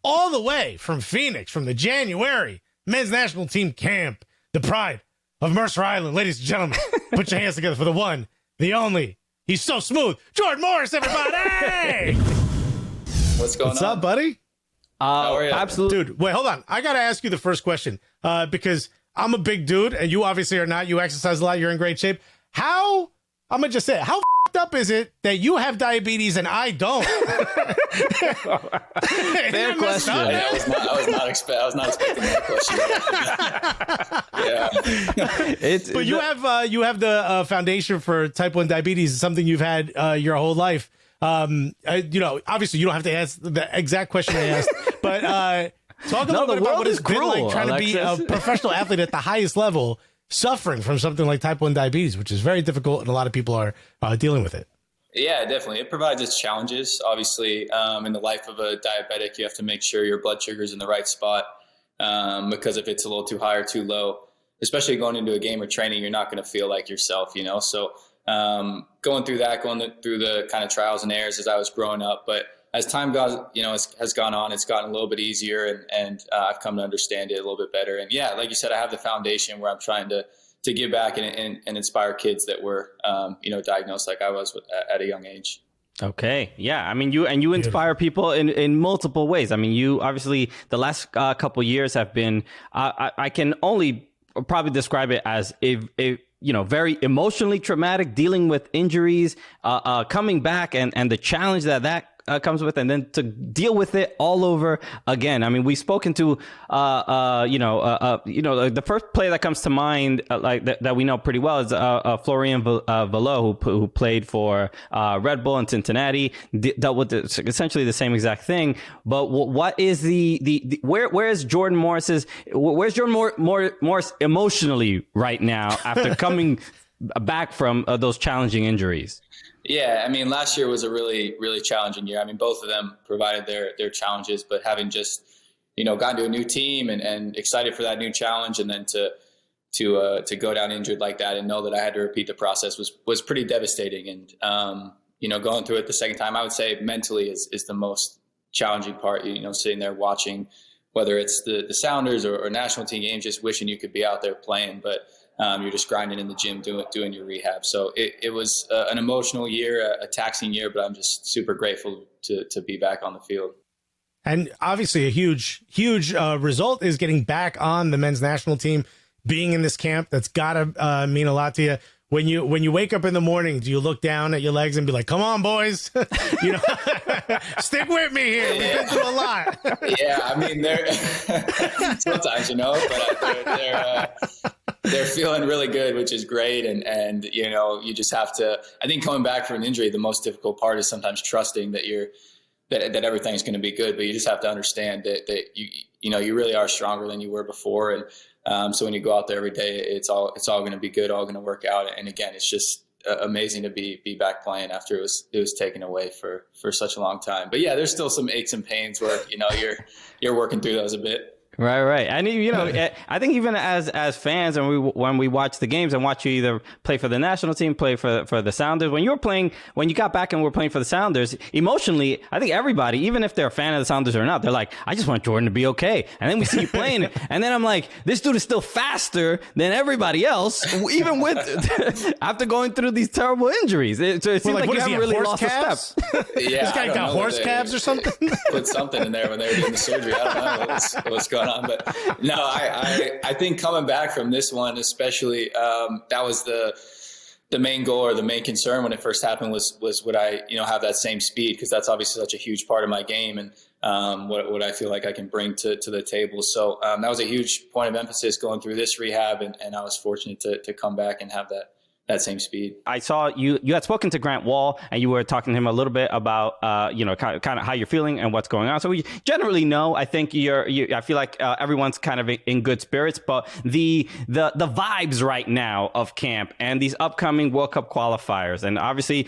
all the way from Phoenix, from the January men's national team camp, the pride of Mercer Island. Ladies and gentlemen, put your hands together for the one, the only. He's so smooth. Jordan Morris, everybody! What's going on? What's up, buddy? How are you? Absolutely. Dude, wait, hold on. I got to ask you the first question because I'm a big dude and you obviously are not. You exercise a lot. You're in great shape. I'm going to just say it. How f***ed up is it that you have diabetes and I don't? Fair question. I was not expecting that question. Yeah. But you have the Foundation for Type 1 Diabetes. It's something you've had your whole life. Obviously you don't have to ask the exact question I asked, but talk a little bit about what it's been like trying to be a professional athlete at the highest level, suffering from something like type 1 diabetes, which is very difficult, and a lot of people are dealing with it. Yeah, definitely. It provides its challenges. Obviously, in the life of a diabetic, you have to make sure your blood sugar is in the right spot, because if it's a little too high or too low, especially going into a game or training, you're not going to feel like yourself, So going through the kind of trials and errors as I was growing up, but as time has gone on, it's gotten a little bit easier, and I've come to understand it a little bit better. And yeah, like you said, I have the foundation where I'm trying to give back and inspire kids that were, diagnosed like I was at a young age. Okay. Yeah. I mean, you inspire people in multiple ways. I mean, you obviously the last couple years have been, I can only probably describe it as a very emotionally traumatic, dealing with injuries, coming back and the challenge that comes with, and then to deal with it all over again. I mean, we've spoken to, the first player that comes to mind, that we know pretty well is Florian Valot, who played for Red Bull in Cincinnati, dealt with essentially the same exact thing. But what is where's Jordan Morris emotionally right now after coming back from those challenging injuries? Yeah, I mean, last year was a really, really challenging year. I mean, both of them provided their challenges, but having just, gotten to a new team and excited for that new challenge, and then to go down injured like that and know that I had to repeat the process was pretty devastating. And, going through it the second time, I would say mentally is the most challenging part, sitting there watching, whether it's the Sounders or national team games, just wishing you could be out there playing, but you're just grinding in the gym, doing your rehab. So it was an emotional year, a taxing year, but I'm just super grateful to be back on the field. And obviously a huge result is getting back on the men's national team, being in this camp. That's gotta mean a lot to you. When you wake up in the morning, do you look down at your legs and be like, come on, boys, stick with me here. We've been through a lot. Yeah, I mean, they're sometimes, but they're feeling really good, which is great. And you just have to, I think coming back from an injury, the most difficult part is sometimes trusting that that everything's going to be good, but you just have to understand that you really are stronger than you were before. And so when you go out there every day, it's all going to be good, all going to work out. And again, it's just amazing to be back playing after it was taken away for such a long time. But yeah, there's still some aches and pains where, you're working through those a bit. Right. And I think even as fans, and when we watch the games and watch you either play for the national team, play for the Sounders, when you got back and were playing for the Sounders, emotionally, I think everybody, even if they're a fan of the Sounders or not, they're like, I just want Jordan to be okay. And then we see you playing, and then I'm like, this dude is still faster than everybody else, even with after going through these terrible injuries. So it seems like you haven't really lost a step. Yeah, this guy got horse calves or something. Put something in there when they were doing the surgery. I don't know what's going on, but no, I think coming back from this one, especially, that was the main goal or the main concern when it first happened was would I, have that same speed? Because that's obviously such a huge part of my game, and what I feel like I can bring to the table. So that was a huge point of emphasis going through this rehab, and I was fortunate to come back and have that same speed. I saw you had spoken to Grant Wall, and you were talking to him a little bit about, kind of how you're feeling and what's going on. So we generally know, I think I feel like everyone's kind of in good spirits, but the vibes right now of camp and these upcoming World Cup qualifiers, and obviously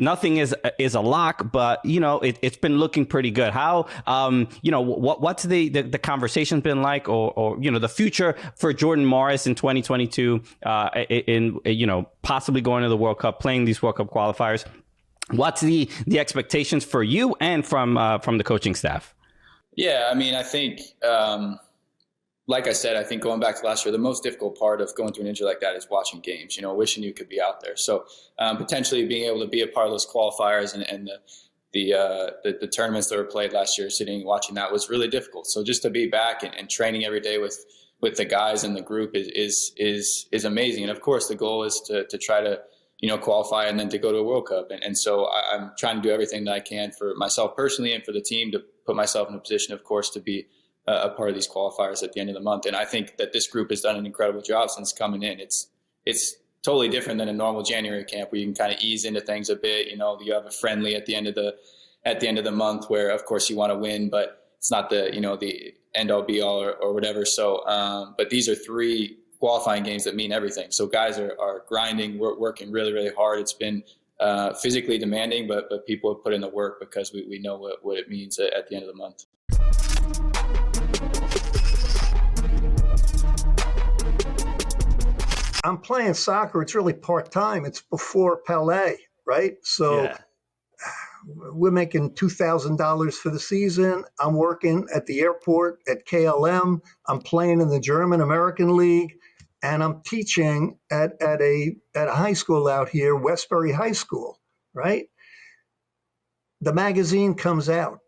nothing is a lock, but it's been looking pretty good. How, what's the conversation's been like, or the future for Jordan Morris in 2022, possibly going to the World Cup, playing these World Cup qualifiers. What's the expectations for you and from the coaching staff? Yeah, I mean, I think, like I said, I think going back to last year, the most difficult part of going through an injury like that is watching games, wishing you could be out there. So potentially being able to be a part of those qualifiers and the tournaments that were played last year, sitting and watching that was really difficult. So just to be back and training every day with the guys in the group is amazing. And of course, the goal is to try to qualify and then to go to a World Cup. And so I'm trying to do everything that I can for myself personally and for the team to put myself in a position, of course, to be a part of these qualifiers at the end of the month. And I think that this group has done an incredible job since coming in. It's totally different than a normal January camp where you can kind of ease into things a bit. You have a friendly at the end of the month where, of course, you want to win, but it's not the end all be all or whatever. So, but these are 3 qualifying games that mean everything. So guys are grinding, working really, really hard. It's been physically demanding, but people have put in the work because we know what it means at the end of the month. I'm playing soccer. It's really part-time. It's before Palais, right? So we're making $2,000 for the season. I'm working at the airport at KLM. I'm playing in the German American League, and I'm teaching at a high school out here, Westbury High School, right? The magazine comes out.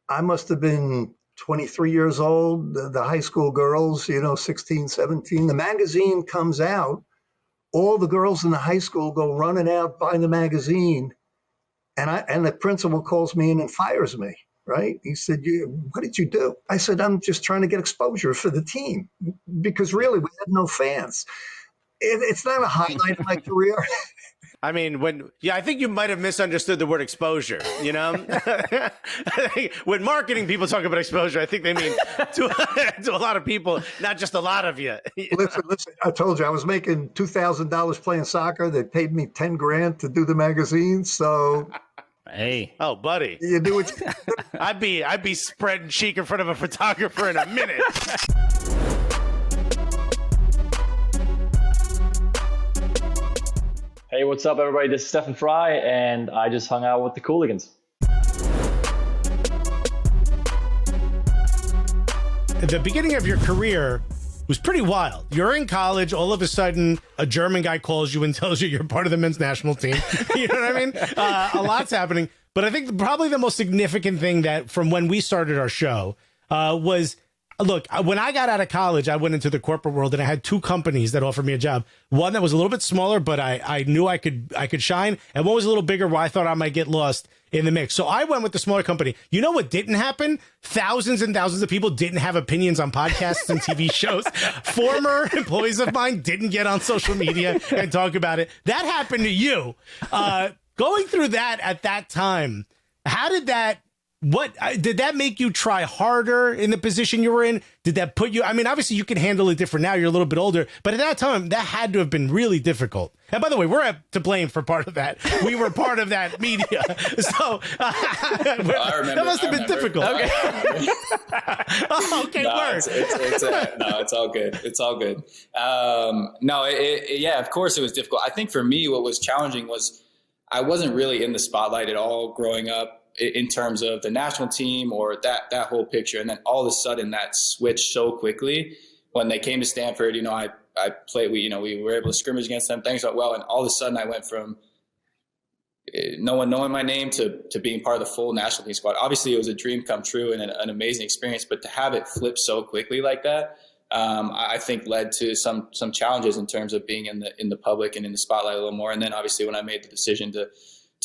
I must have been 23 years old, the high school girls, 16, 17. The magazine comes out. All the girls in the high school go running out, buy the magazine. And the principal calls me in and fires me, right? He said, what did you do? I said, I'm just trying to get exposure for the team because really we had no fans. It's not a highlight of my career. I mean, I think you might have misunderstood the word exposure, I think when marketing people talk about exposure, I think they mean to a lot of people, not just a lot of you. Listen, I told you I was making $2,000 playing soccer. They paid me $10,000 to do the magazine. So, hey, oh, buddy, you do what you do. I'd be spreading cheek in front of a photographer in a minute. Hey, what's up, everybody? This is Stefan Fry, and I just hung out with the Cooligans. The beginning of your career was pretty wild. You're in college. All of a sudden, a German guy calls you and tells you you're part of the men's national team. You know what I mean? A lot's happening. But I think probably the most significant thing that from when we started our show was, look, when I got out of college, I went into the corporate world and I had 2 companies that offered me a job. One that was a little bit smaller, but I knew I could shine. And one was a little bigger where I thought I might get lost in the mix. So I went with the smaller company. You know what didn't happen? Thousands and thousands of people didn't have opinions on podcasts and TV shows. Former employees of mine didn't get on social media and talk about it. That happened to you. Going through that at that time, how did that did that make you try harder in the position you were in? Did that put you, I mean, obviously you can handle it different now. You're a little bit older, but at that time that had to have been really difficult. And by the way, we're to blame for part of that. We were part of that media. So that must have been difficult. Okay. Okay. No, it's all good. It's all good. Yeah, of course it was difficult. I think for me, what was challenging was I wasn't really in the spotlight at all growing up, in terms of the national team or that whole picture. And then all of a sudden that switched so quickly when they came to Stanford. I played, we were able to scrimmage against them. Things went well. And all of a sudden I went from no one knowing my name to being part of the full national team squad. Obviously it was a dream come true and an amazing experience, but to have it flip so quickly like that, I think led to some challenges in terms of being in the public and in the spotlight a little more. And then obviously when I made the decision to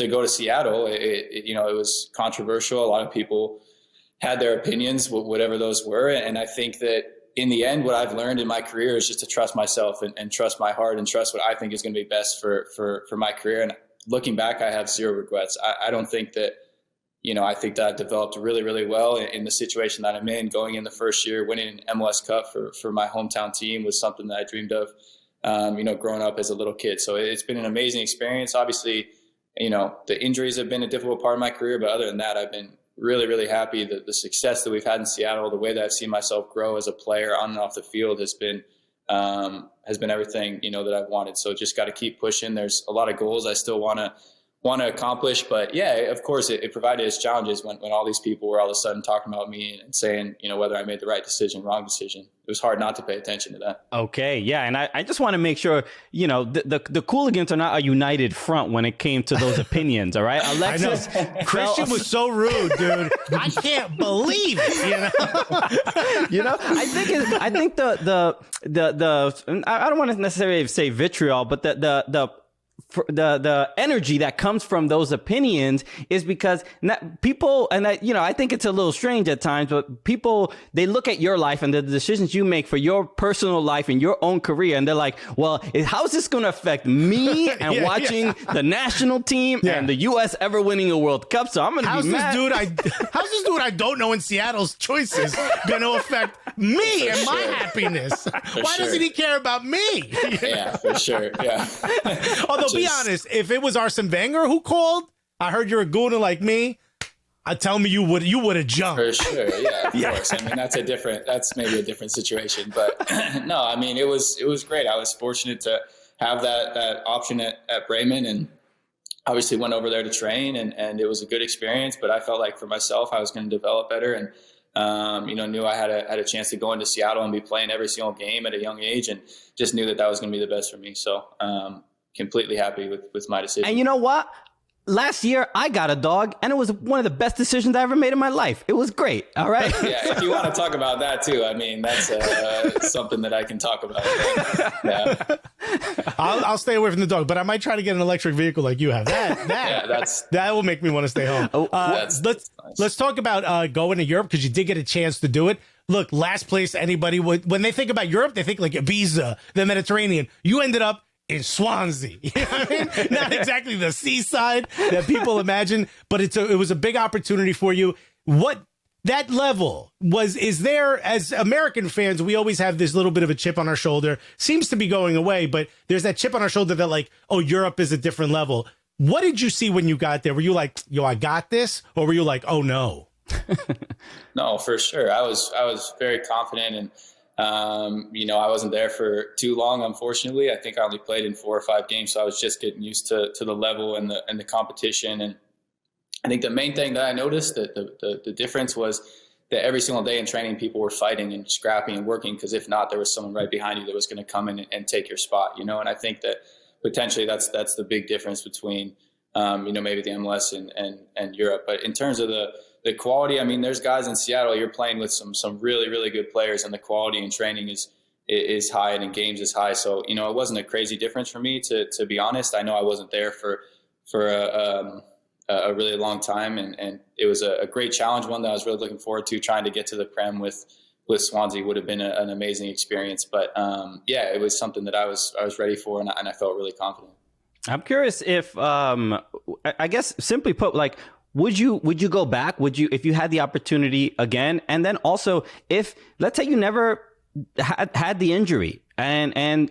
go to Seattle, it was controversial. A lot of people had their opinions, whatever those were. And I think that in the end, what I've learned in my career is just to trust myself and trust my heart and trust what I think is going to be best for my career. And looking back, I have zero regrets. I don't think that, I think that I developed really, really well in the situation that I'm in. Going in the first year, winning an MLS Cup for my hometown team was something that I dreamed of, growing up as a little kid. So it's been an amazing experience. Obviously, the injuries have been a difficult part of my career, but other than that, I've been really, really happy that the success that we've had in Seattle, the way that I've seen myself grow as a player on and off the field has been everything, that I've wanted. So just got to keep pushing. There's a lot of goals I still want want to accomplish. But yeah, of course it provided its challenges when all these people were all of a sudden talking about me and saying, whether I made the right decision, wrong decision. It was hard not to pay attention to that. Okay. Yeah. And I just want to make sure, the Cooligans are not a united front when it came to those opinions. All right. Alexis, Christian was so rude, dude. I can't believe it. I think the I don't want to necessarily say vitriol, but the energy that comes from those opinions is because people, and I think it's a little strange at times, but people, they look at your life and the decisions you make for your personal life and your own career, and they're like, well, how is this going to affect me and watching the national team and the U.S. ever winning a World Cup? So I'm going to be mad. How's this dude I don't know in Seattle's choices going to affect me and my happiness? Why doesn't he care about me? Yeah, for sure. Yeah. Although, be honest, if it was Arsene Wenger who called, I heard you're a gooner like me, tell me you would have jumped. For sure, yeah, of course. I mean, that's maybe a different situation, but no, I mean, it was great. I was fortunate to have that option at Bremen, and obviously went over there to train, and it was a good experience. But I felt like for myself, I was going to develop better, and knew I had a chance to go into Seattle and be playing every single game at a young age, and just knew that was going to be the best for me. So. Completely happy with my decision. And you know what? Last year, I got a dog, and it was one of the best decisions I ever made in my life. It was great. All right. Yeah, if you want to talk about that too, I mean, that's something that I can talk about. Yeah. I'll stay away from the dog, but I might try to get an electric vehicle like you have. That will make me want to stay home. Let's talk about going to Europe, because you did get a chance to do it. Look, last place anybody would, when they think about Europe, they think like Ibiza, the Mediterranean. You ended up in Swansea. You know what I mean? Not exactly the seaside that people imagine, but it was a big opportunity for you. What that level is there, as American fans, we always have this little bit of a chip on our shoulder. Seems to be going away, but there's that chip on our shoulder that like, oh, Europe is a different level. What did you see when you got there? Were you like, yo, I got this? Or were you like, oh no? No, for sure. I was very confident, and I wasn't there for too long, unfortunately. I think I only played in 4 or 5 games, so I was just getting used to the level and the competition. And I think the main thing that I noticed, that the difference was that every single day in training, people were fighting and scrapping and working, because if not, there was someone right behind you that was going to come in and take your spot, And I think that potentially that's the big difference between, maybe the MLS and Europe. But in terms of the quality, I mean, there's guys in Seattle, you're playing with some really, really good players, and the quality in training is high and in games is high. So, it wasn't a crazy difference for me, to be honest. I know I wasn't there for a really long time, and it was a great challenge, one that I was really looking forward to. Trying to get to the Prem with Swansea would have been an amazing experience. But it was something that I was ready for, and I felt really confident. I'm curious if, I guess simply put, like, would you go back? Would you, if you had the opportunity again? And then also, if, let's say you never had the injury and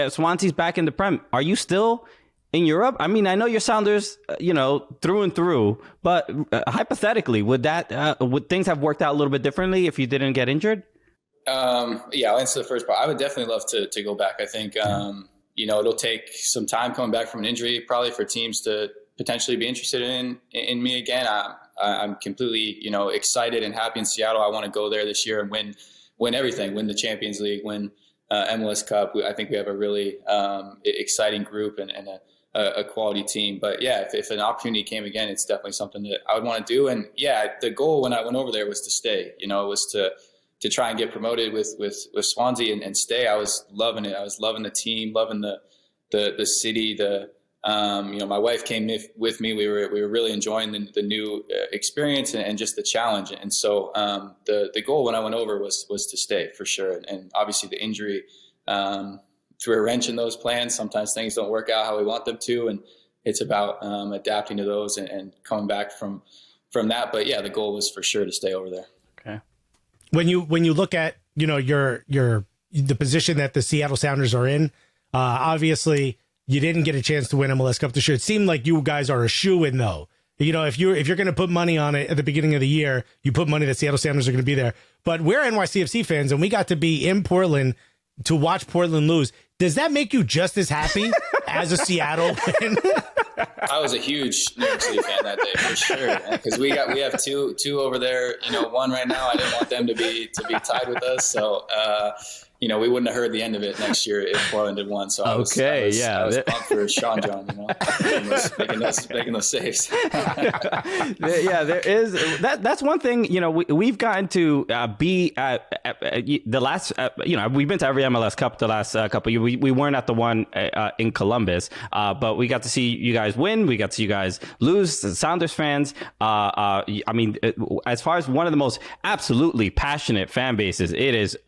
Swansea's back in the Prem, are you still in Europe? I mean, I know you're Sounders, through and through, but hypothetically, would things have worked out a little bit differently if you didn't get injured? I'll answer the first part. I would definitely love to go back. I think, it'll take some time coming back from an injury, probably, for teams to potentially be interested in me again. I'm completely, excited and happy in Seattle. I want to go there this year and win everything, win the Champions League, win MLS Cup. I think we have a really exciting group and a quality team. But yeah, if an opportunity came again, it's definitely something that I would want to do. And yeah, the goal when I went over there was to stay. It was to try and get promoted with Swansea and stay. I was loving it. I was loving the team, loving the city, my wife came with me. We were really enjoying the new experience and just the challenge. And so the goal when I went over was to stay, for sure. And obviously the injury threw a wrench in those plans. Sometimes things don't work out how we want them to, and it's about adapting to those and coming back from that. But yeah, the goal was for sure to stay over there. Okay. When you look at the position that the Seattle Sounders are in, obviously you didn't get a chance to win MLS Cup this year. It seemed like you guys are a shoo-in, though. If you're going to put money on it at the beginning of the year, you put money that Seattle Sounders are going to be there. But we're NYCFC fans, and we got to be in Portland to watch Portland lose. Does that make you just as happy as a Seattle fan? I was a huge New York City fan that day for sure, because we have two over there. One right now. I didn't want them to be tied with us, so we wouldn't have heard the end of it next year if Portland had won. So I was pumped for Sean John, making those saves. Yeah, there is that's one thing. We've gotten to be at the last. We've been to every MLS Cup the last couple of years. We weren't at the one in Columbus, but we got to see you guys win. We got to see you guys lose. The Sounders fans. As far as one of the most absolutely passionate fan bases, it is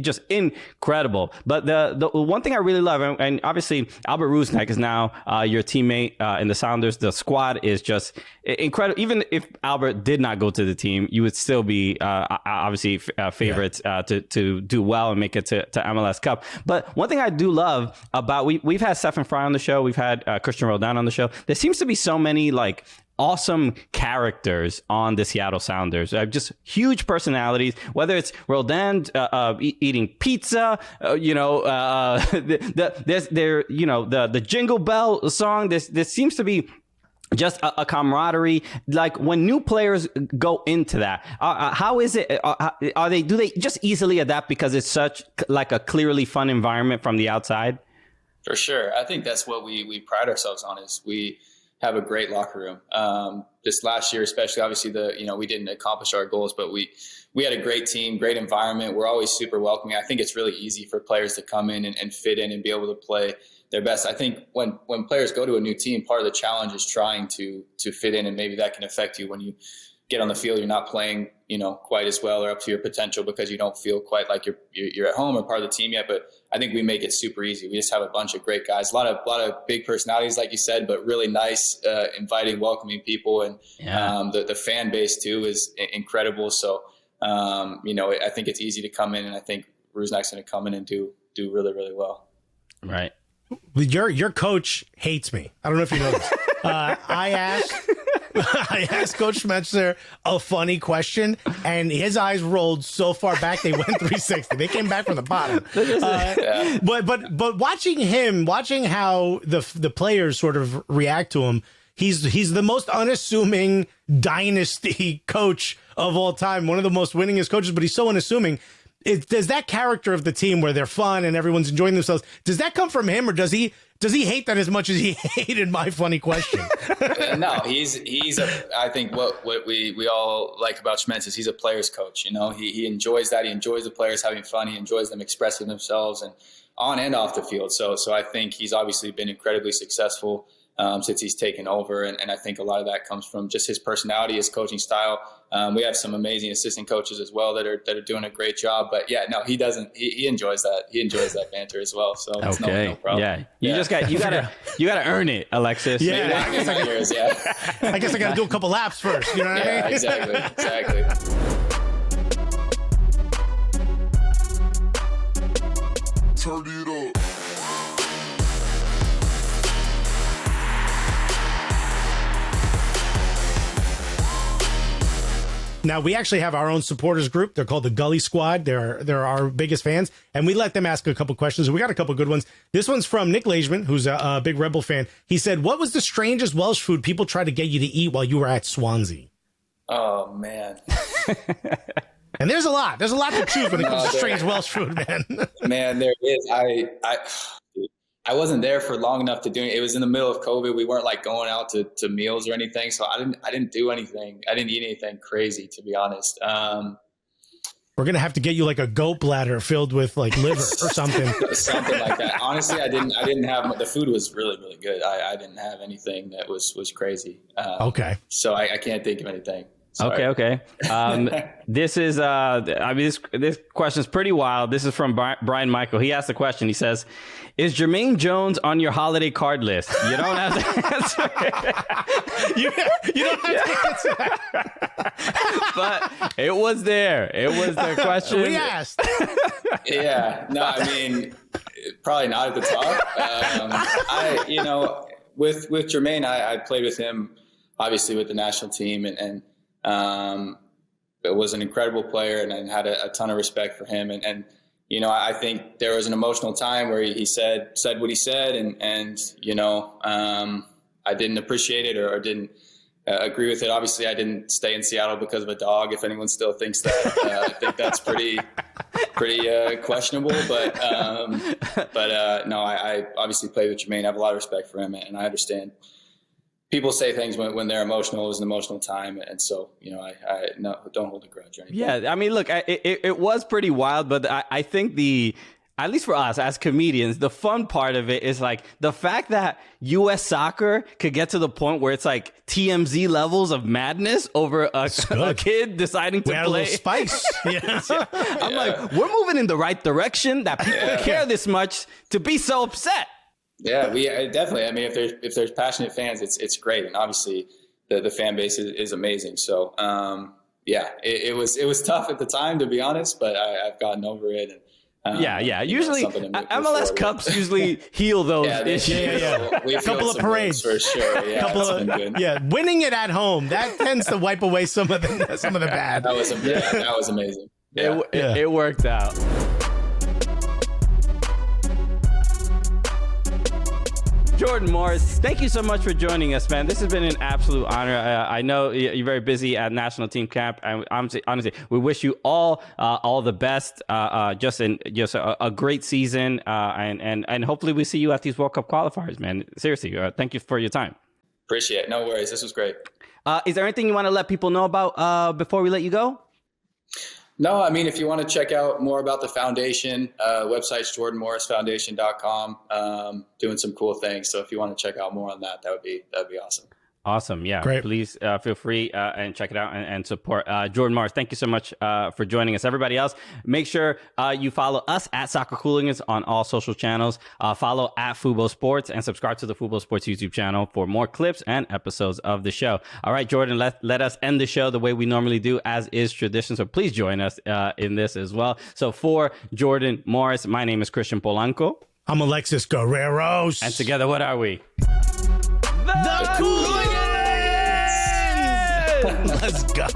just incredible. But the one thing I really love, and obviously Albert Rusnak is now your teammate in the Sounders. The squad is just incredible. Even if Albert did not go to the team, you would still be obviously favorites to do well and make it to MLS Cup. But one thing I do love about we've had Stephen Fry on the show, we've had Christian Roldan on the show. There seems to be so many awesome characters on the Seattle Sounders. Just huge personalities, whether it's Roldan eating pizza, the Jingle Bell song. There seems to be just a camaraderie. Like when new players go into that, how is it? Do they just easily adapt because it's such a clearly fun environment from the outside? For sure. I think that's what we pride ourselves on, is we have a great locker room. This last year, especially, obviously we didn't accomplish our goals, but we had a great team, great environment. We're always super welcoming. I think it's really easy for players to come in and fit in and be able to play their best. I think when players go to a new team, part of the challenge is trying to fit in, and maybe that can affect you when you get on the field. You're not playing, quite as well or up to your potential because you don't feel quite like you're at home or part of the team yet. But I think we make it super easy. We just have a bunch of great guys, a lot of big personalities, like you said, but really nice, inviting, welcoming people, and the fan base too is incredible. So I think it's easy to come in, and I think Rusnak's going to come in and do really, really well. Right. Your coach hates me. I don't know if you know this. I asked Coach Schmetzer a funny question, and his eyes rolled so far back they went 360. They came back from the bottom. But watching how the players sort of react to him, he's the most unassuming dynasty coach of all time. One of the most winningest coaches, but he's so unassuming. Does that character of the team where they're fun and everyone's enjoying themselves, does that come from him, or does he hate that as much as he hated my funny question? No, I think what we all like about Schmetz is he's a player's coach. He enjoys that. He enjoys the players having fun. He enjoys them expressing themselves, and on and off the field. So I think he's obviously been incredibly successful since he's taken over. And I think a lot of that comes from just his personality, his coaching style. We have some amazing assistant coaches as well that are doing a great job. But yeah, no, he doesn't. He enjoys that. He enjoys that banter as well. So it's no problem. Yeah, you gotta earn it, Alexis. Yeah, I guess I gotta do a couple laps first. You know what I mean? Exactly. Turn it up. Now, we actually have our own supporters group. They're called the Gully Squad. They're our biggest fans, and we let them ask a couple questions. We got a couple good ones. This one's from Nick Lageman, who's a big Rebel fan. He said, "What was the strangest Welsh food people tried to get you to eat while you were at Swansea?" Oh, man. And there's a lot to choose when it comes to strange Welsh food, man. Man, there is. I wasn't there for long enough to do it. It was in the middle of COVID. We weren't going out to meals or anything. So I didn't do anything. I didn't eat anything crazy, to be honest. We're going to have to get you a goat bladder filled with liver or something. Something like that. Honestly, I didn't have, the food was really, really good. I didn't have anything that was crazy. Okay. So I can't think of anything. Sorry. Okay. This is, this question is pretty wild. This is from Brian Michael. He asked the question. He says, "Is Jermaine Jones on your holiday card list?" You don't have to answer it. You don't have to answer that. But it was there. It was the question. We asked. Yeah. No, I mean, probably not at the top. With Jermaine, I played with him, obviously, with the national team, and it was an incredible player, and had a ton of respect for him. And I think there was an emotional time where he said what he said, and I didn't appreciate it or didn't agree with it. Obviously, I didn't stay in Seattle because of a dog. If anyone still thinks that, I think that's pretty questionable. But no, I obviously played with Jermaine. I have a lot of respect for him, and I understand people say things when they're emotional. It was an emotional time, and so I don't hold a grudge or anything. Yeah, I mean, look, it was pretty wild, but I think at least for us as comedians, the fun part of it is like the fact that U.S. soccer could get to the point where it's like TMZ levels of madness over a kid deciding to play. A little spice. I'm like, we're moving in the right direction that people care this much to be so upset. Yeah, we definitely. I mean, if there's passionate fans, it's great, and obviously the fan base is amazing. So it was tough at the time, to be honest, but I've gotten over it. And, usually MLS Cups usually heal those issues. We a couple of parades for sure. Yeah, winning it at home that tends to wipe away some of the bad. That was amazing. Yeah. It worked out. Jordan Morris, thank you so much for joining us, man. This has been an absolute honor. I know you're very busy at national team camp, and honestly, we wish you all the best. Just a great season, and hopefully we see you at these World Cup qualifiers, man. Seriously, thank you for your time. Appreciate it. No worries. This was great. Is there anything you want to let people know about before we let you go? No, I mean, if you want to check out more about the foundation, website's jordanmorrisfoundation.com, doing some cool things. So if you want to check out more on that, that'd be awesome. Awesome. Yeah. Great. Please feel free and check it out and support Jordan Morris. Thank you so much for joining us. Everybody else, make sure you follow us at Soccer Cooligans on all social channels. Follow at Fubo Sports and subscribe to the Fubo Sports YouTube channel for more clips and episodes of the show. All right, Jordan, let us end the show the way we normally do, as is tradition. So please join us in this as well. So for Jordan Morris, my name is Christian Polanco. I'm Alexis Guerreros. And together, what are we? The Cooligans! Let's go.